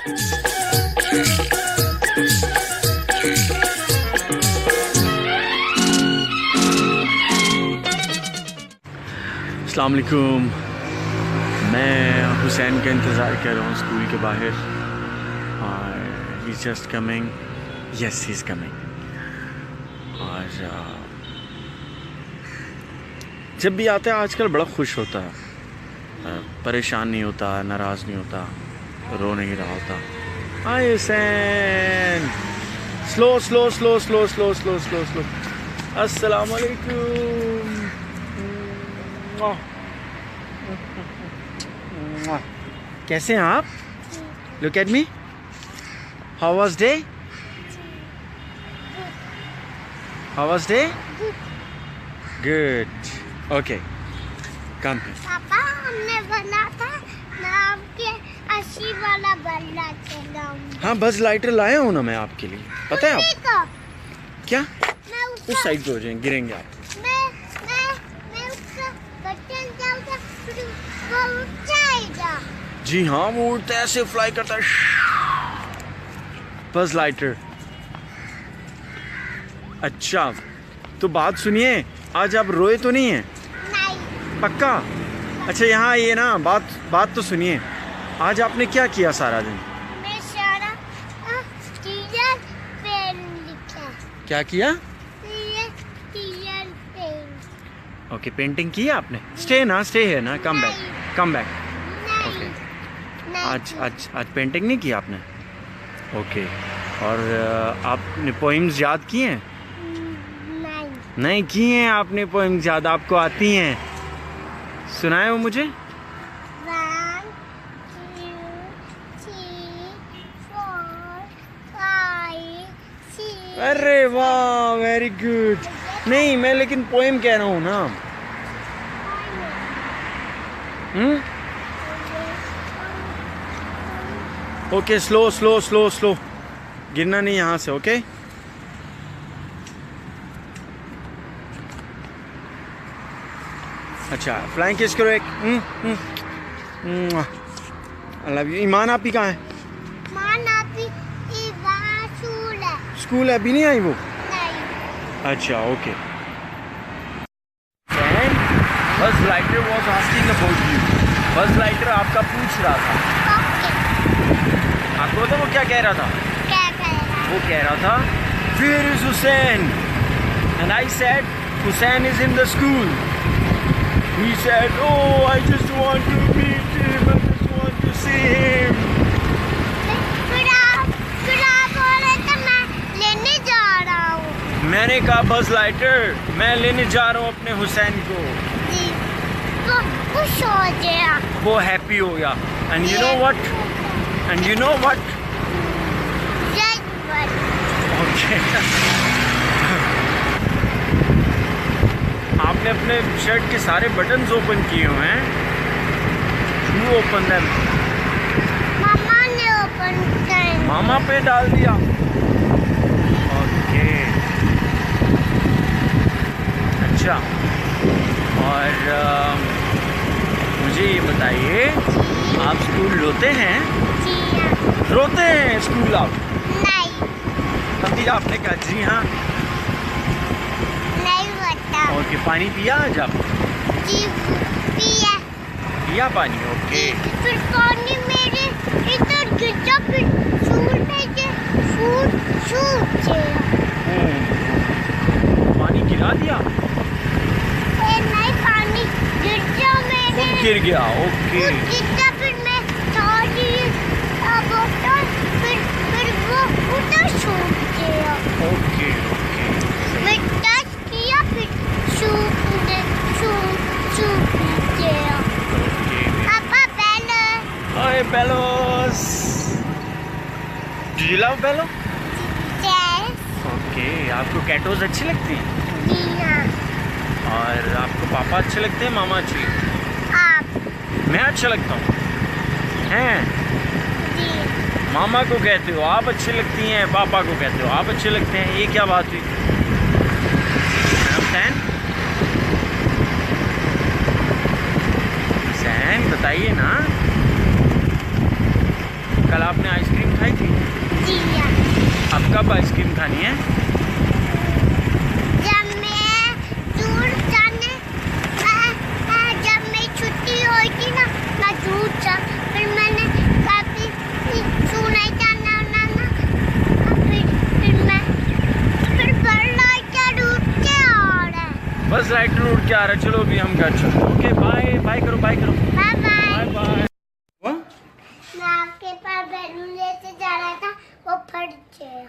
अस्सलाम वालेकुम। मैं हुसैन का इंतज़ार कर रहा हूँ स्कूल के बाहर और he is just coming. Yes he is coming. और जब भी आता है आजकल बड़ा खुश होता है, परेशान नहीं होता, नाराज़ नहीं होता, रो नहीं रहा होता। Hi Hussain, slow slow slow slow slow slow slow slow. अस्सलाम वालेकुम। कैसे हैं आप? Look at me. How was day? How was day? Good. Okay, come. पापा हमने बना था नाम के 80 वाला बल्ला चलाऊंगा। हाँ, बज़ लाइटर लाया हूँ ना मैं आपके लिए, पता है आप? क्या? मैं उस साइड पे हो जाएंगे, गिरेंगे आप। मैं उसका बटन दबाऊंगा फिर वो उठ जाएगा। जी हाँ, वो उड़ता है, ऐसे फ्लाई करता है, बज़ लाइटर। अच्छा, तो बात सुनिए, आज आप रोए तो नहीं हैं? नहीं। पक्का? अच्छा, यहाँ ये ना बात तो सुनिए, आज आपने क्या किया सारा दिन? मैं सारा टीचर पेन लिखा। क्या किया? Teacher pen. ओके, पेंटिंग की है आपने? स्टे है ना, कम बैक। ओके, आज पेंटिंग नहीं की आपने? ओके, और आपने पोइम्स याद किए हैं? नहीं किए हैं आपने पोइम्स याद? आपको आती हैं? सुनाए हो मुझे? 1 2 3 4 5 6। अरे वाह, वेरी गुड। नहीं, मैं लेकिन पोएम कह रहा हूँ ना। ओके, स्लो, गिरना नहीं यहाँ से। ओके, अच्छा, फ्लाइंग किस करो एक। I love you. ईमान आपकी कहाँ है? स्कूल है, अभी नहीं आई वो? नहीं। अच्छा, okay. Buzz lighter was asking about you. Buzz lighter आपका पूछ रहा था। आपको पता वो क्या कह रहा था? क्या कह रहा है? वो कह रहा था, Where is Hussein? And I said, Hussein is in the school. He said, oh, I just want to meet him, I just want to see him. फिर आप बोल रहे थे मैं लेने जा रहा हूँ। मैंने कहा, बज़ लाइटर, मैं लेने जा रहा हूँ अपने हुसैन को। जी, तो खुश हो गया। वो हैप्पी हो गया। And you know what? Okay. आपने अपने शर्ट के सारे बटन्स ओपन किए हुए हैं। Who opened them? मामा ने ओपन किया। मामा पे डाल दिया। ओके, अच्छा। और मुझे ये बताइए, आप स्कूल रोते हैं? जी हाँ। रोते हैं स्कूल आप? नहीं। अभी आपने कहा जी हाँ। नहीं बता। ओके, पानी पिया आज आप? जी पिया पानी? ओके। फिर पानी मेरे इधर गिरा, फिर सूट गया। पानी गिरा दिया? नहीं, पानी गिरा मेरे। गिर गया। ओके। गिरा, फिर मैं थोड़ी बोतल, फिर वो उधर सूख गया। ओके। मैं टच किया, फिर सूख गया। पापा बेलो। ओए बेलोस, डू यू लव बेलो? यस। ओके, आपको कैटोज अच्छी लगती हैं? जी हाँ। और आपको पापा अच्छे लगते हैं, मामा अच्छी लगती है? आप। मैं अच्छा लगता हूँ? हैं? जी। मामा को कहते हो आप अच्छी लगती हैं, पापा को कहते हो आप अच्छे लगते हैं, ये क्या बात हुई? बताइए ना। कल आपने आइसक्रीम खाई थी? जी हाँ। अब कब आइसक्रीम खानी है? जब मैं दूर जाने जब मेरी छुट्टी हुई थी ना, मैं दूर जा, फिर मैंने काफी सुना जाना ना, फिर बड़ा क्या उठ के आ रहा है। बस राइटर उठ के आ रहा है। चलो अभी हम घर चलो। ओके बाय बाय करो, बाय करो, बाय बाय। Bye bye. मैं आपके पास बैलून लेके जा रहा था, वो फट गया।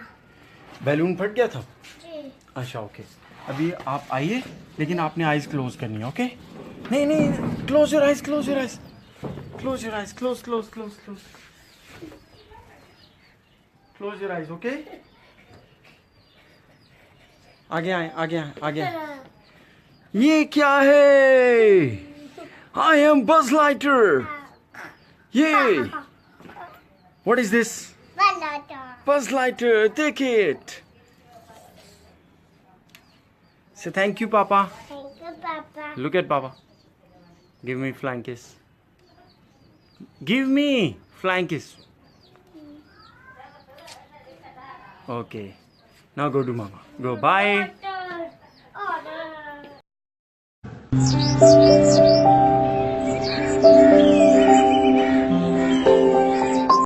बैलून फट गया था? जी। अच्छा ओके। अभी आप आइए, लेकिन आपने आइज क्लोज करनी है। ओके नहीं नहीं, close your eyes, close your eyes, close your eyes, close close close close close your eyes. Okay आगे आए, आगे आए, आगे आए। ये क्या है? I am Buzz Lightyear. ये what is this? Buzz Lightyear, take it. Say thank you, Papa. Thank you, Papa. Look at Papa. Give me flying kiss. Give me flying kiss. Okay. Now go to Mama. Go. Bye. Order.